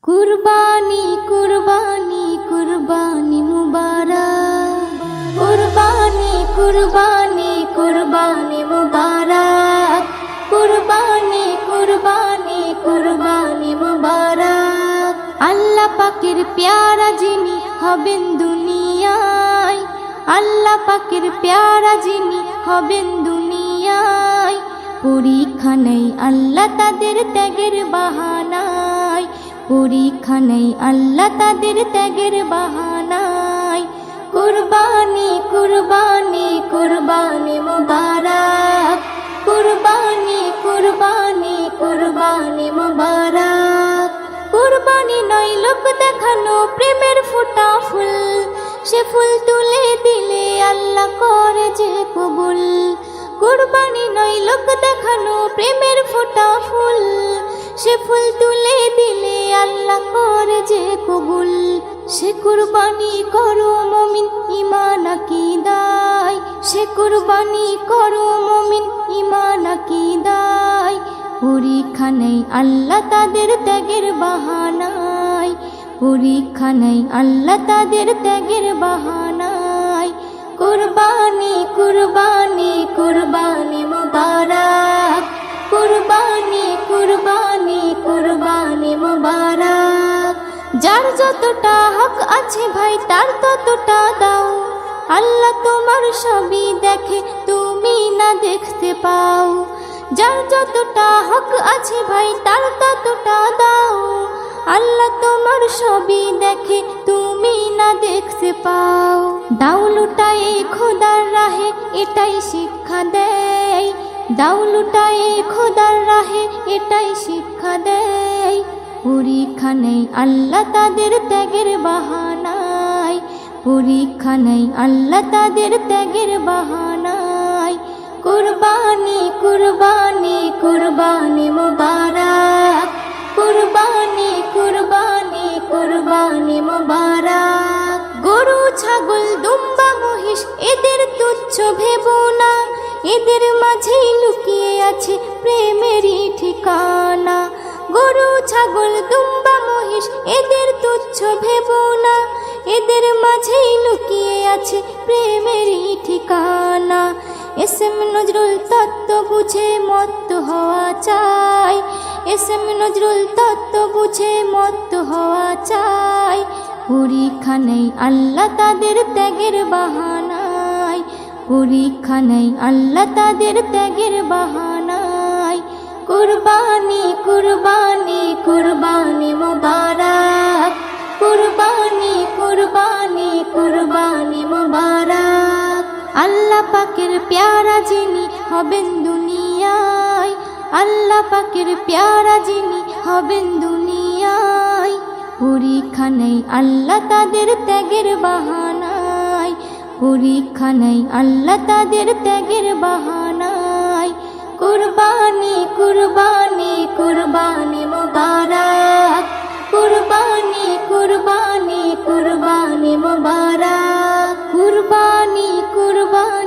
কুরবানি কুরবানি কুরবানি মুবারক, কুরবানি কুরবানি কুরবানি মুবারক, কুরবানি কুরবানি কুরবানি মুবারক। আল্লাহ পাকের প্যারা যিনি হবেন দুনিয়ায়, আল্লাহ পাকের প্যারা যিনি হবেন দুনিয়ায়। পরীক্ষা নেই আল্লাহ তাদের ত্যাগের বাহানায়, পরীক্ষা নেই আল্লাহ তাদের ত্যাগের বাহানায়। কুরবানি কুরবানি কুরবানি মুবারক, কুরবানি কুরবানি কুরবানি মুবারক। কুরবানি নয় লোক দেখানো প্রেমের ফোঁটা ফুল, সে ফুল তুলে দিলে আল্লাহ করে যে কবুল। কুরবানি নয় লোক দেখানো প্রেমের ফোঁটা ফুল, সে ফুল তুলে দিলে আল্লাহ করে যে কবুল। সে কুরবানি করো মুমিন ঈমান আকীদায়, সে কুরবানি করো মুমিন ঈমান আকীদায়। পরীক্ষা নেই আল্লাহ তাদের ত্যাগের বাহানায়, পরীক্ষা নেই আল্লাহ তাদের ত্যাগের বাহানায়। কুরবানি কুরবানি কুরবানি মুবারক, কুরবানি কুরবানি কুরবানি মুবারক। যার যতটা হক আছে ভাই তার ততটা দাও, আল্লাহ তোমার সবই দেখে তুমি না দেখতে পাও। যার যতটা হক আছে ভাই তার ততটা দাও, আল্লাহ তোমার সবই দেখে তুমি না দেখতে পাও। দাও লুটায়ে খোদার রাহে এটাই শিক্ষা দেয়, দাও লুটায়ে খোদার রাহে এটাই শিক্ষা দেয়। পরীক্ষা নেই আল্লাহ তাদের ত্যাগের বাহানায়, পরীক্ষা নেই আল্লাহ তাদের ত্যাগের বাহানায়। কুরবানি কুরবানি কুরবানি মুবারক, কুরবানি কুরবানি কুরবানি মুবারক। গরু ছাগল দুম্বা মহিষ এদের তুচ্ছ ভেবো না, এদের মাঝেই লুকিয়ে আছে প্রেমেরই ঠিকানা। গরু ছাগল দুম্বা মহিষ এদের তুচ্ছ ভেবো না, এদের মাঝেই লুকিয়ে আছে প্রেমেরই ঠিকানা। এস এম নজরুল তত্ত্ব বুঝে মত্ত হওয়া চাই, এস এম নজরুল তত্ত্ব বুঝে মত্ত হওয়া চাই। পরীক্ষা নেই আল্লাহ তাদের ত্যাগের বাহানায়, পরীক্ষা নেই আল্লাহ তাদের ত্যাগের বাহানায়। কুরবানি কুরবানি কুরবানি মুবারক, কুরবানি কুরবানি কুরবানি মুবারক। আল্লাহ পাকের প্যারা যিনি হবেন দুনিয়ায়, আল্লাহ পাকের প্যারা যিনি হবেন দুনিয়ায়। পরীক্ষা নেই আল্লাহ তাদের ত্যাগের বাহানায়, পরীক্ষা নেই আল্লাহ তাদের ত্যাগের বাহানায়। কুরবানি কুরবানি কুরবানি মুবারক, কুরবানি কুরবানি কুরবানি মুবারক। কুরবানি কুরবানি